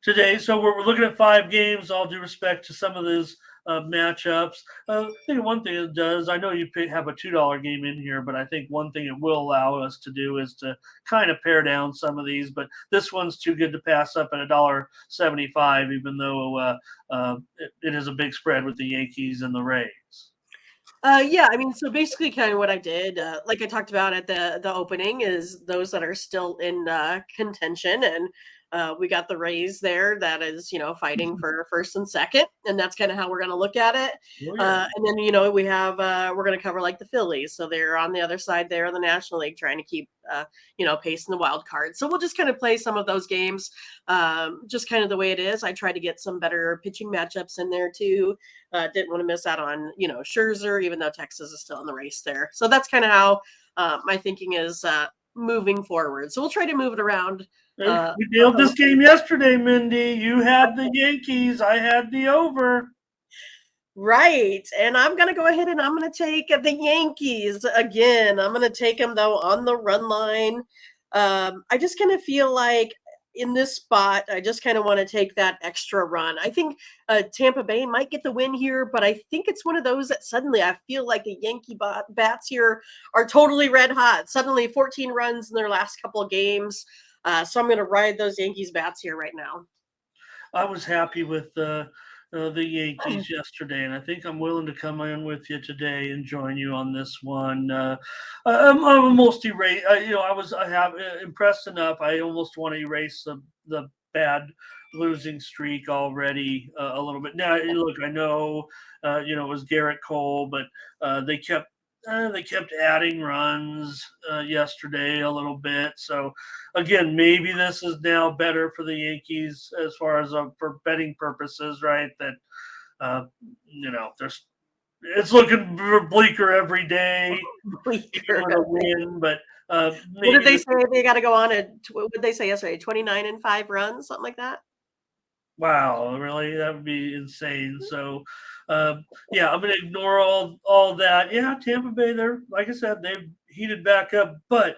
today. So we're looking at 5 games. All due respect to some of those matchups. I think one thing it does, I know you have a $2 game in here, but I think one thing it will allow us to do is to kind of pare down some of these. But this one's too good to pass up at $1.75, even though it is a big spread with the Yankees and the Rays. Yeah, I mean, so basically kind of what I did, like I talked about at the opening, is those that are still in contention, and we got the Rays there that is, fighting for first and second, and that's kind of how we're going to look at it. Oh, yeah. And then, we have, we're going to cover like the Phillies. So they're on the other side there in the National League trying to keep, pace in the wild card. So we'll just kind of play some of those games, just kind of the way it is. I try to get some better pitching matchups in there too. Didn't want to miss out on, Scherzer, even though Texas is still in the race there. So that's kind of how my thinking is moving forward. So we'll try to move it around. We nailed this game yesterday, Mindy. You had the Yankees. I had the over. Right. And I'm going to go ahead and I'm going to take the Yankees again. I'm going to take them, though, on the run line. I just kind of feel like in this spot, I just kind of want to take that extra run. I think Tampa Bay might get the win here, but I think it's one of those that suddenly I feel like the Yankee bats here are totally red hot. Suddenly 14 runs in their last couple of games. So I'm going to ride those Yankees bats here right now. I was happy with the Yankees yesterday, and I think I'm willing to come in with you today and join you on this one. I'm almost erased. I have impressed enough. I almost want to erase the bad losing streak already a little bit. Now, look, I know it was Garrett Cole, but they kept adding runs yesterday a little bit. So, again, maybe this is now better for the Yankees as far as for betting purposes, right? That, it's looking bleaker every day. Bleaker. To win, but what did they say? They got to go on what did they say yesterday? 29 and 5 runs, something like that? Wow, really? That would be insane. So, I'm going to ignore all that. Yeah, Tampa Bay, they're, like I said, they've heated back up. But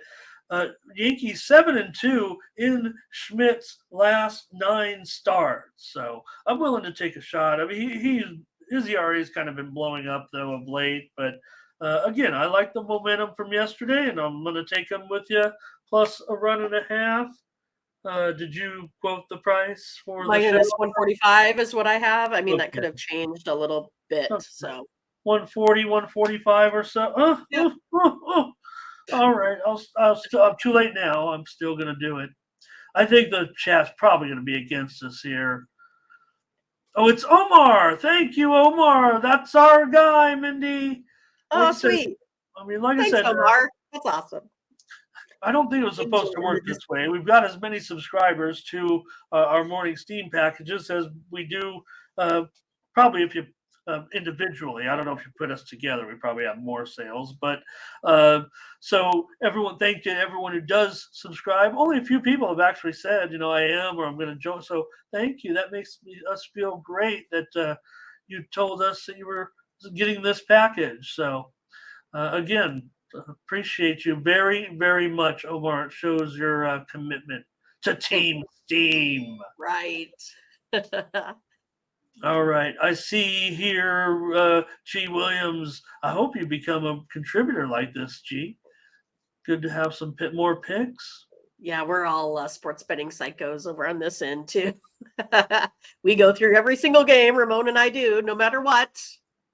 Yankees 7-2 in Schmidt's last 9 starts. So I'm willing to take a shot. I mean, his ERA has kind of been blowing up, though, of late. But, again, I like the momentum from yesterday, and I'm going to take them with you, plus a run and a half. Did you quote the price for the show? $145 is what I have. I mean, that could have changed a little bit. Okay. So 140, 145 or so. Yeah. All right. I'm too late now. I'm still going to do it. I think the chat's probably going to be against us here. Oh, it's Omar. Thank you, Omar. That's our guy, Mindy. Oh, sweet. I said, Omar. That's awesome. I don't think it was supposed to work this way. We've got as many subscribers to our morning steam packages as we do probably if you individually. I don't know if you put us together. We probably have more sales. But so thank you to everyone who does subscribe. Only a few people have actually said, I am or I'm going to join. So thank you. That makes us feel great that you told us that you were getting this package. So again, appreciate you very, very much, Omar. It shows your commitment to Team Steam. Right. All right. I see here, G. Williams. I hope you become a contributor like this, G. Good to have some more picks. Yeah, we're all sports betting psychos over on this end, too. We go through every single game, Ramon and I do, no matter what.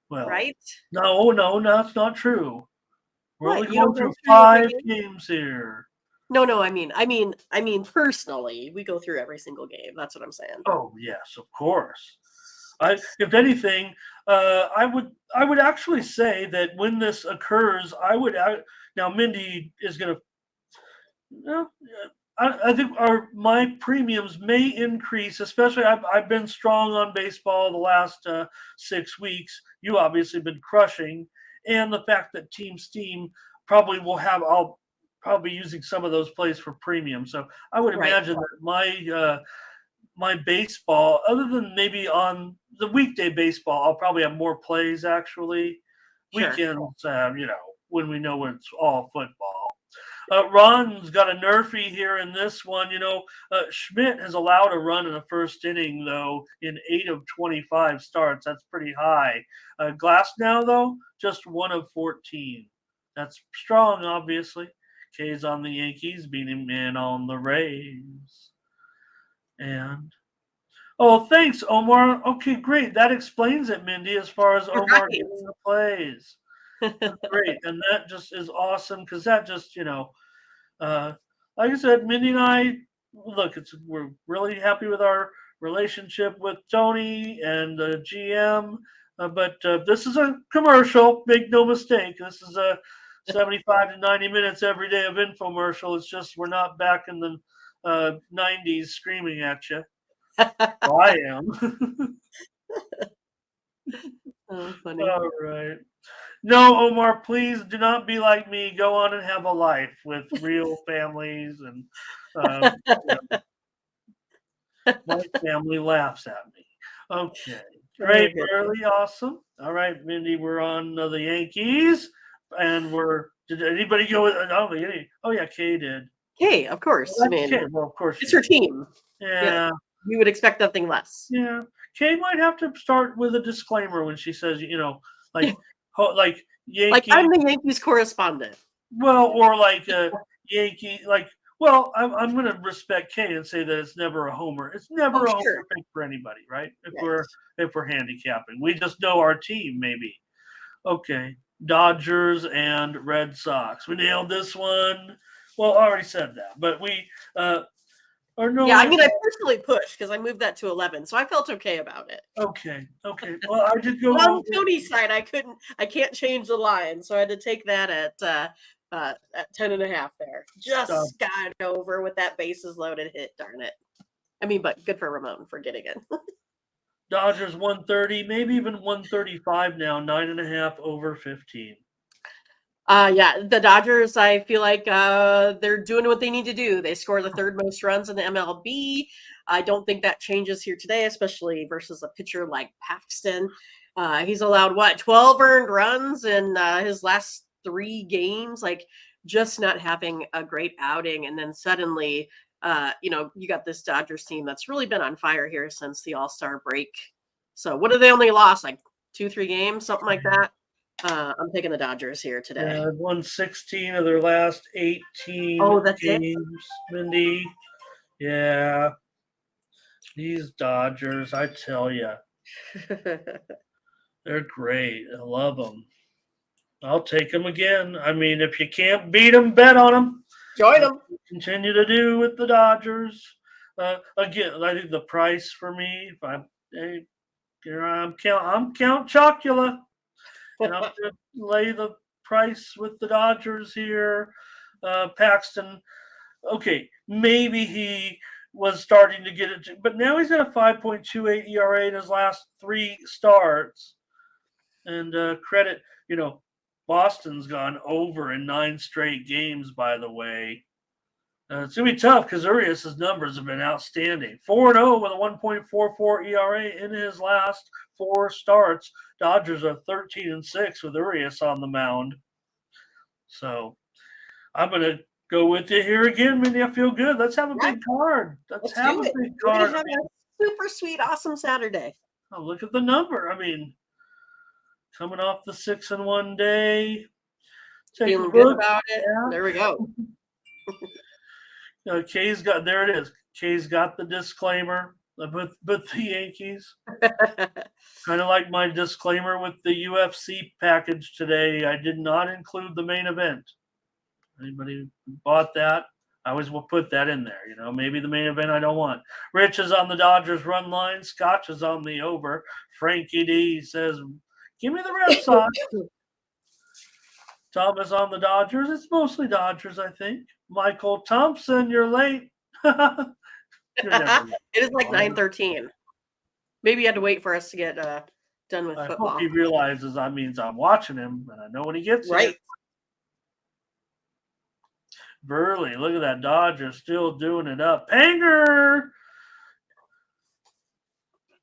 Well, right? No, that's not true. We're What? only You going don't go through through every 5 game? games here. No, I mean personally, we go through every single game. That's what I'm saying. Oh yes, of course. If anything, I would actually say that when this occurs, now Mindy is going to. I think my premiums may increase, especially I've been strong on baseball the last 6 weeks. You obviously been crushing, and the fact that Team Steam probably will have. I'll probably be using some of those plays for premium. So I would imagine that my baseball, other than maybe on the weekday baseball, I'll probably have more plays actually. Sure. Weekends, when we know it's all football. Ron's got a nerfy here in this one. Schmidt has allowed a run in the first inning, though, in 8 of 25 starts. That's pretty high. Glass now, though, just 1 of 14. That's strong, obviously. K's on the Yankees, beating in on the Rays. And oh, thanks, Omar. Okay, great. That explains it, Mindy, as far as Omar Right. getting the plays. That's great. And that just is awesome because that just, like I said, Mindy and I, look, we're really happy with our relationship with Tony and the GM. But this is a commercial. Make no mistake. This is a 75 to 90 minutes every day of infomercial. It's just we're not back in the 90s screaming at you. Well, I am. Oh, funny. All right. No, Omar, please do not be like me. Go on and have a life with real families. And my family laughs at me. Okay. Great. Okay. Really awesome. All right, Mindy, we're on the Yankees. And did anybody go with, oh, yeah, Kay did. Hey, of course. I mean, Okay, well, of course. it's her team. Yeah. You would expect nothing less. Yeah. Kay might have to start with a disclaimer when she says, like Yankee. Like I'm the Yankees correspondent. Well, or like a Yankee, I'm going to respect Kay and say that it's never a homer. It's never a homer pick for anybody, right? If we're handicapping, we just know our team, maybe. Okay, Dodgers and Red Sox. We nailed this one. Well, I already said that, but we or no. Yeah, I mean, I personally pushed because I moved that to 11, so I felt okay about it. Okay. Well, I did go on Tony's side. I can't change the line, so I had to take that at 10.5 there. Just got over with that bases loaded hit. Darn it. I mean, but good for Ramon for getting it. Dodgers 130, maybe even 135 now. 9.5 over 15. Yeah, the Dodgers, I feel like they're doing what they need to do. They score the third most runs in the MLB. I don't think that changes here today, especially versus a pitcher like Paxton. He's allowed 12 earned runs in his last 3 games, like just not having a great outing. And then suddenly, you got this Dodgers team that's really been on fire here since the All-Star break. So what have they only lost? Like 2-3 games, something like that. I'm taking the Dodgers here today. Yeah, won 16 of their last 18 games, Mindy. Yeah. These Dodgers, I tell you. They're great. I love them. I'll take them again. I mean, if you can't beat them, bet on them. Join them. Continue to do with the Dodgers. Again, I think the price for me, I'm Count Chocula. And I'm going to lay the price with the Dodgers here. Paxton, okay, maybe he was starting to get it, but now he's got a 5.28 ERA in his last 3 starts. And credit, Boston's gone over in 9 straight games, by the way. It's going to be tough because Urias' numbers have been outstanding. 4-0 with a 1.44 ERA in his last 4 starts. Dodgers are 13-6 with Urias on the mound. So I'm going to go with you here again, Mindy. I feel good. Let's have a big card. Let's have a big card. We're going to have a super sweet, awesome Saturday. Oh, look at the number. I mean, coming off the 6-1 day. Feeling good about it. Yeah. There we go. Kay's got, there it is. Kay's got the disclaimer, but the Yankees. Kind of like my disclaimer with the UFC package today. I did not include the main event. Anybody who bought that, I always will put that in there. Maybe the main event I don't want. Rich is on the Dodgers run line. Scotch is on the over. Frankie D says, give me the Red Sox. Thomas on the Dodgers. It's mostly Dodgers, I think. Michael Thompson, you're late. It is like 9:13. Maybe you had to wait for us to get done with football. I hope he realizes that means I'm watching him and I know when he gets right. Burley, look at that. Dodgers still doing it up. Panger!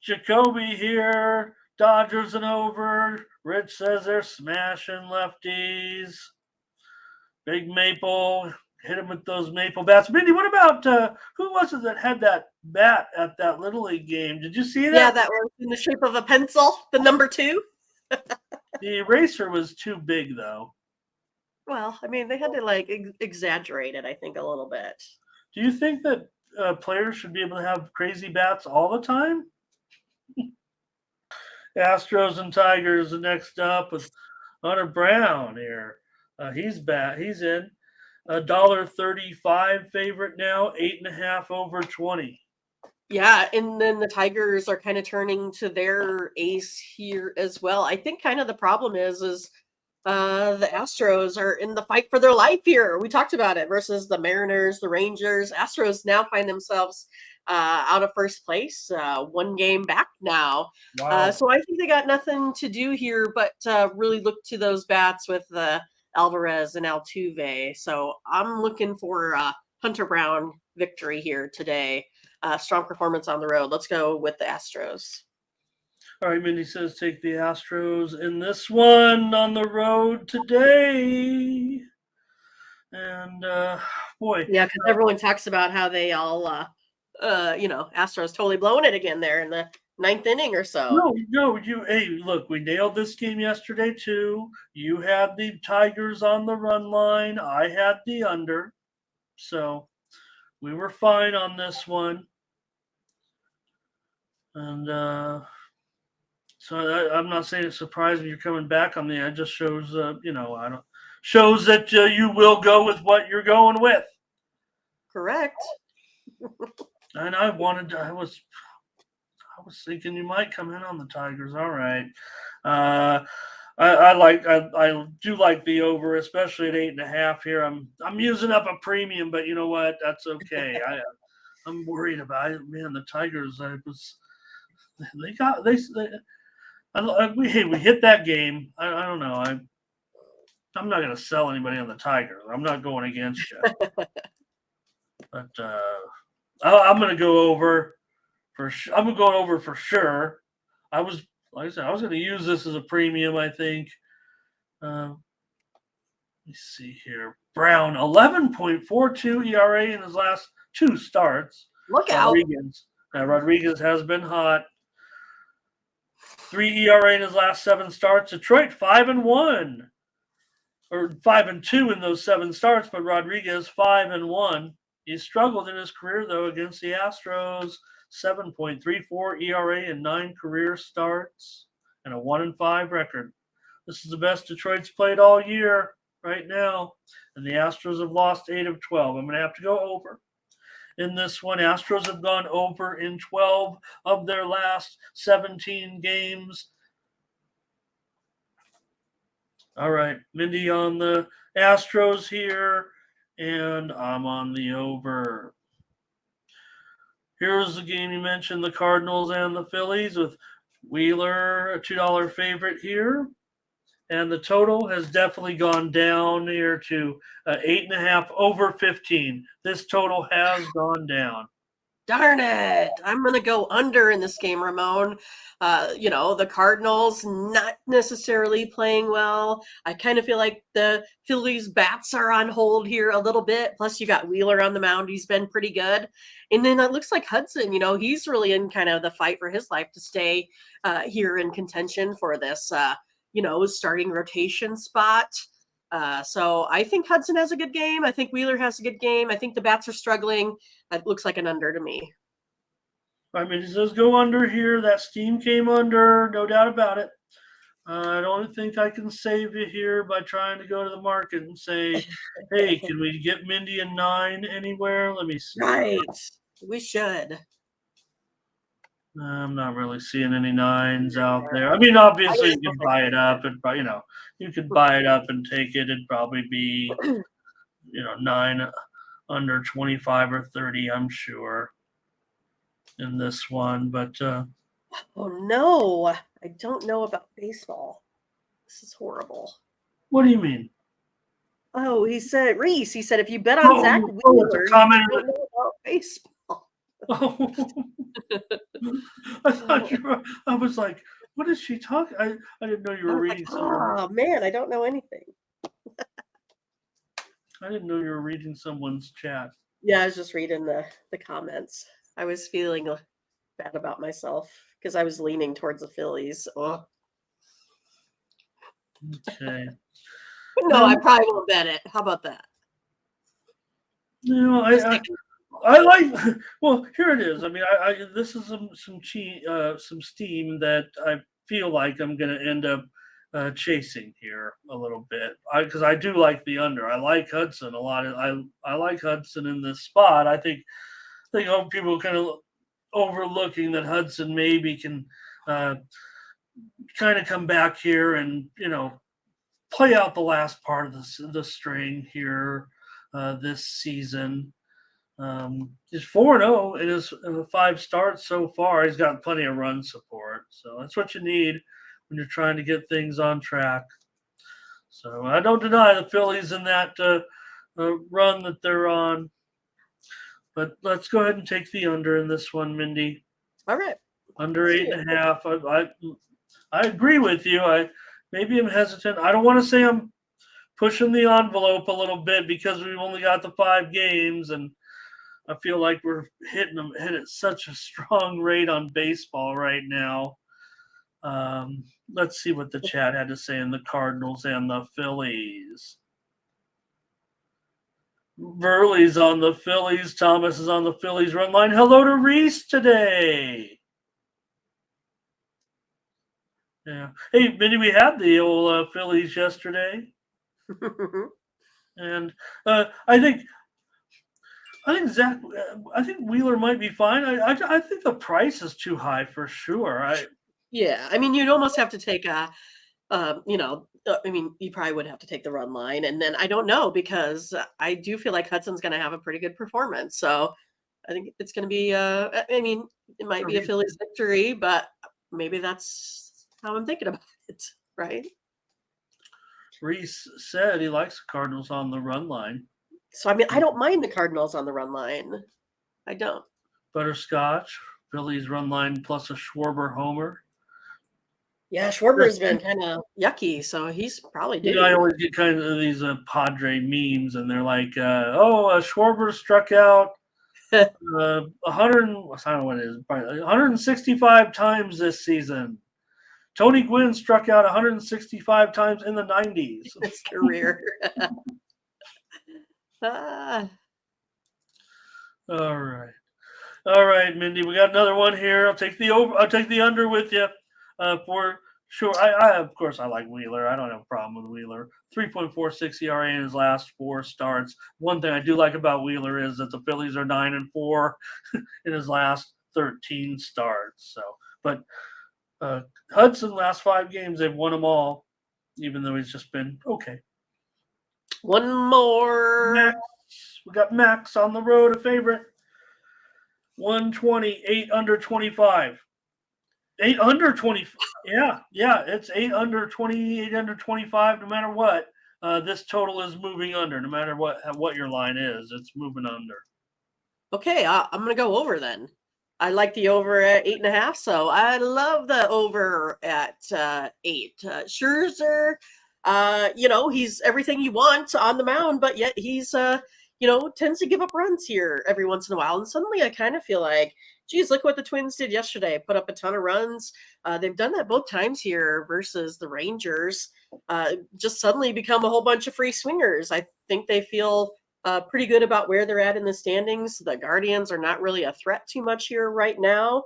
Jacoby here. Dodgers and over. Rich says they're smashing lefties. Big Maple hit him with those maple bats. Mindy, what about who was it that had that bat at that Little League game? Did you see that? Yeah, that was in the shape of a pencil, the number 2. The eraser was too big, though. Well, I mean, they had to like exaggerate it, I think, a little bit. Do you think that players should be able to have crazy bats all the time? Astros and Tigers next up with Hunter Brown here. He's in. $1.35 favorite now, 8.5 over 20. Yeah, and then the Tigers are kind of turning to their ace here as well. I think kind of the problem is the Astros are in the fight for their life here. We talked about it versus the Mariners, the Rangers. Astros now find themselves out of first place, 1 game back now. Wow. So I think they got nothing to do here but really look to those bats with Alvarez and Altuve. So I'm looking for Hunter Brown victory here today. Strong performance on the road. Let's go with the Astros. All right, Mindy says take the Astros in this one on the road today. And boy, yeah, because everyone talks about how they all, Astros totally blowing it again there in the 9th inning or so. No, hey, look, we nailed this game yesterday too. You had the Tigers on the run line. I had the under, so we were fine on this one. And so I'm not saying it's surprising you're coming back on me. It just shows, shows that you will go with what you're going with. Correct. And I was thinking you might come in on the Tigers. All right. I do like the over, especially at 8.5 here. I'm using up a premium, but you know what? That's okay. I'm worried about it, man. The Tigers. We hit that game. I don't know. I'm not going to sell anybody on the Tigers. I'm not going against you. But I'm going to go over I'm going to go over for sure. I was going to use this as a premium, I think. Let me see here. Brown, 11.42 ERA in his last 2 starts. Look out. Rodriguez has been hot. 3 ERA in his last 7 starts. Detroit 5-1, or 5-2 in those 7 starts, but Rodriguez 5-1. He's struggled in his career though against the Astros. 7.34 ERA in 9 career starts and a 1-5 record. This is the best Detroit's played all year right now, and the Astros have lost 8 of 12. I'm going to have to go over. In this one, Astros have gone over in 12 of their last 17 games. All right, Mindy on the Astros here, and I'm on the over. Here's the game you mentioned, the Cardinals and the Phillies, with Wheeler, a $2 favorite here. And the total has definitely gone down here to 8.5 over 15. This total has gone down. Darn it. I'm going to go under in this game, Ramon. The Cardinals not necessarily playing well. I kind of feel like the Phillies bats are on hold here a little bit. Plus, you got Wheeler on the mound. He's been pretty good. And then it looks like Hudson, he's really in kind of the fight for his life to stay here in contention for this, starting rotation spot. So I think Hudson has a good game. I think Wheeler has a good game. I think the bats are struggling. That looks like an under to me. I mean, it does go under here. That steam came under, no doubt about it. I don't think I can save you here by trying to go to the market and say, hey, can we get Mindy a 9 anywhere? Let me see. Right. We should. I'm not really seeing any 9s out there. I mean, obviously you can buy it up and you could buy it up and take it. It'd probably be 9 under 25 or 30, I'm sure, in this one. But oh no, I don't know about baseball. This is horrible. What do you mean? Oh, he said Reese. He said if you bet on Zach Wheeler, you don't know about baseball. Oh. I was like, what is she talking? I didn't know you were reading something. Oh man, I don't know anything. I didn't know you were reading someone's chat. Yeah, I was just reading the comments. I was feeling bad about myself because I was leaning towards the Phillies. Oh. Okay. No, I probably won't bet it. How about that? No, Just I thinking. I like. Well, here it is. I mean, this is some steam that I feel like I'm going to end up chasing here a little bit because I do like the under. I like Hudson a lot. I like Hudson in this spot. I think people are kind of overlooking that Hudson maybe can uh, kind of come back here and play out the last part of the string here this season. He's 4-0 in his 5 starts so far. He's got plenty of run support. So that's what you need when you're trying to get things on track. So I don't deny the Phillies in that run that they're on. But let's go ahead and take the under in this one, Mindy. All right. Under 8.5. I agree with you. Maybe I'm hesitant. I don't want to say I'm pushing the envelope a little bit because we've only got the 5 games, and I feel like we're hit at such a strong rate on baseball right now. Let's see what the chat had to say in the Cardinals and the Phillies. Burley's on the Phillies. Thomas is on the Phillies run line. Hello to Reese today. Yeah. Hey, Mindy, we had the old Phillies yesterday, and I think Zach. I think Wheeler might be fine. I think the price is too high for sure. Yeah, I mean, you'd almost have to take I mean, you probably would have to take the run line, and then I don't know because I do feel like Hudson's going to have a pretty good performance. So I think it's going to be. I mean, it might be a Phillies victory, but maybe that's how I'm thinking about it, right? Reese said he likes the Cardinals on the run line. So I mean, I don't mind the Cardinals on the run line. I don't. Butterscotch, Phillies run line plus a Schwarber homer. Yeah, Schwarber's been kind of yucky, so he's probably due. I always get kind of these Padre memes, and they're like, Schwarber struck out 100. I don't know what it is, probably 165 times this season. Tony Gwynn struck out 165 times in the 90s. His career. All right, Mindy. We got another one here. I'll take the over. I'll take the under with you for sure. I of course I like Wheeler. I don't have a problem with Wheeler. 3.46 ERA in his last 4 starts. One thing I do like about Wheeler is that the Phillies are 9-4 in his last 13 starts. So, but Hudson last 5 games they've won them all, even though he's just been okay. One more. Max. We got Max on the road, a favorite. 120, 8 under 25. 8 under 20. Yeah, it's 8 under 20, 8 under 25, no matter what. This total is moving under, no matter what your line is. It's moving under. Okay, I'm going to go over then. I like the over at 8.5, so I love the over at 8. Scherzer, he's everything you want on the mound, but yet he's tends to give up runs here every once in a while. And suddenly I kind of feel like, geez, look what the Twins did yesterday. Put up a ton of runs. They've done that both times here versus the Rangers. Just suddenly become a whole bunch of free swingers. I think they feel pretty good about where they're at in the standings. The Guardians are not really a threat too much here right now.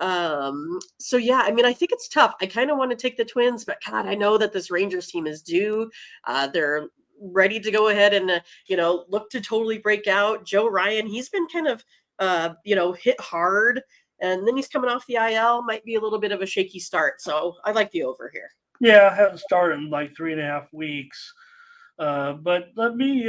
So yeah, I mean, I think it's tough. I kind of want to take the Twins, but God, I know that this Rangers team is due. They're ready to go ahead and look to totally break out. Joe Ryan, he's been kind of hit hard, and then he's coming off the IL. Might be a little bit of a shaky start, so I like the over here. Yeah, I haven't started in like 3.5 weeks, but let me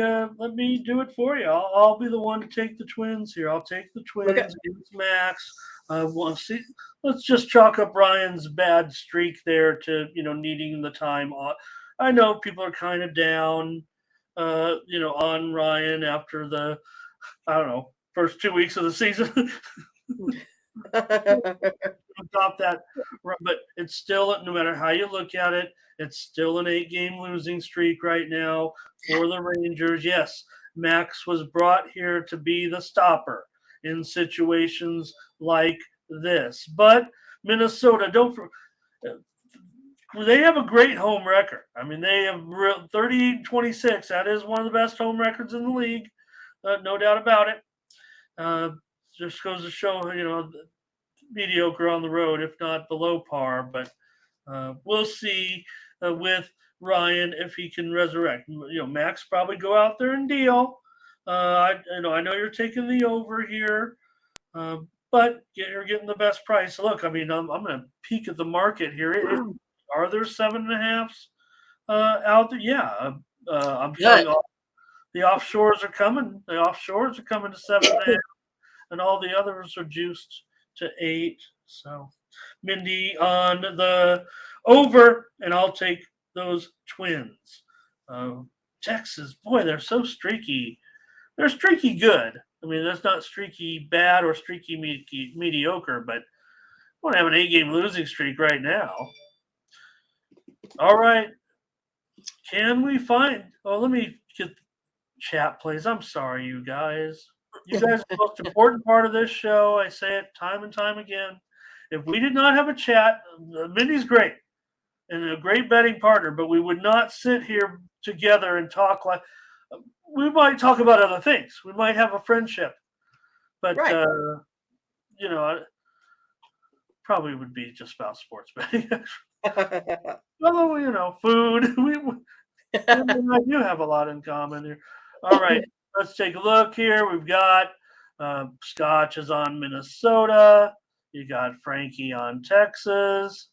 do it for you. I'll be the one to take the Twins here. I'll take the Twins against Max. Let's just chalk up Ryan's bad streak there to needing the time off. I know people are kind of down, on Ryan after the, I don't know, first 2 weeks of the season. top that. But it's still, no matter how you look at it, it's still an 8-game losing streak right now for the Rangers. Yes, Max was brought here to be the stopper in situations like this. But Minnesota, they have a great home record. I mean, they have 30-26. That is one of the best home records in the league, no doubt about it. Just goes to show, mediocre on the road, if not below par. But we'll see with Ryan if he can resurrect. Max probably go out there and deal. I know you're taking the over here, but you're getting the best price. Look, I mean, I'm going to peek at the market here. Are there 7.5s out there? Yeah, I'm telling you, the offshores are coming. The offshores are coming to 7.5, and all the others are juiced to 8. So, Mindy on the over, and I'll take those Twins. Texas, boy, they're so streaky. They're streaky good. I mean, that's not streaky bad or streaky mediocre, but I want to have an 8-game losing streak right now. All right. Can we find? Oh, let me get chat plays. I'm sorry, you guys. You guys are the most important part of this show. I say it time and time again. If we did not have a chat, Mindy's great and a great betting partner, but we would not sit here together and talk like we might talk about other things. We might have a friendship, but Right. Probably would be just about sports betting. Well, food. I do have a lot in common here. All right, let's take a look here. We've got Scotch is on Minnesota. You got Frankie on Texas.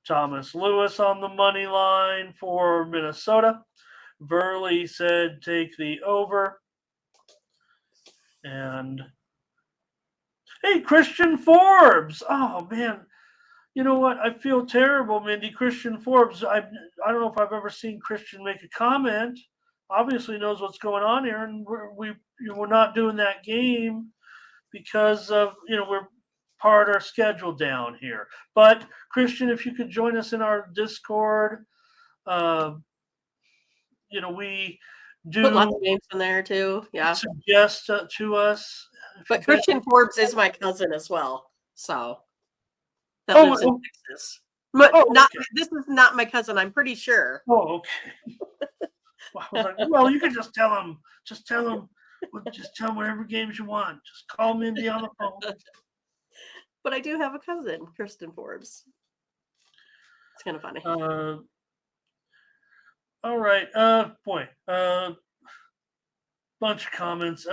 Thomas Lewis on the money line for Minnesota. Verley said take the over. And hey, Christian Forbes. Oh, man. You know what? I feel terrible, Mindy. Christian Forbes. I don't know if I've ever seen Christian make a comment. Obviously knows what's going on here, and we're not doing that game because of we're part our schedule down here. But Christian, if you could join us in our Discord, we do Put lots of names in there too. Yeah. Suggest to us. But Christian Forbes is my cousin as well. So that lives in Texas. But okay. This is not my cousin, I'm pretty sure. Oh, okay. I was like, well, you can just tell him. Just tell him whatever games you want. Just call Mindy on the phone. But I do have a cousin, Kristen Forbes. It's kind of funny. All right. Bunch of comments.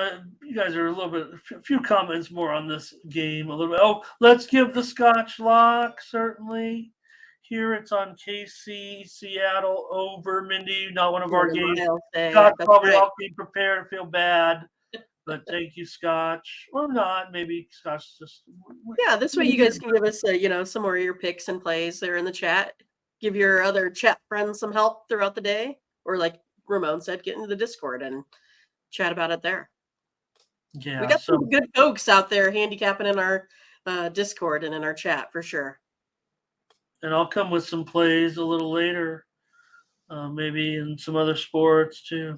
You guys are a few comments more on this game a little bit. Oh, let's give the Scotch lock, certainly. Here it's on KC, Seattle, over. Mindy, not one of our games. Scotch probably all came prepared and feel bad. But thank you, Scotch. Or not. Maybe Scotch just... Yeah, this way you guys can give us, some more of your picks and plays there in the chat. Give your other chat friends some help throughout the day. Or like Ramon said, get into the Discord and chat about it there. Yeah, we got some good folks out there handicapping in our Discord and in our chat for sure. And I'll come with some plays a little later, maybe in some other sports too.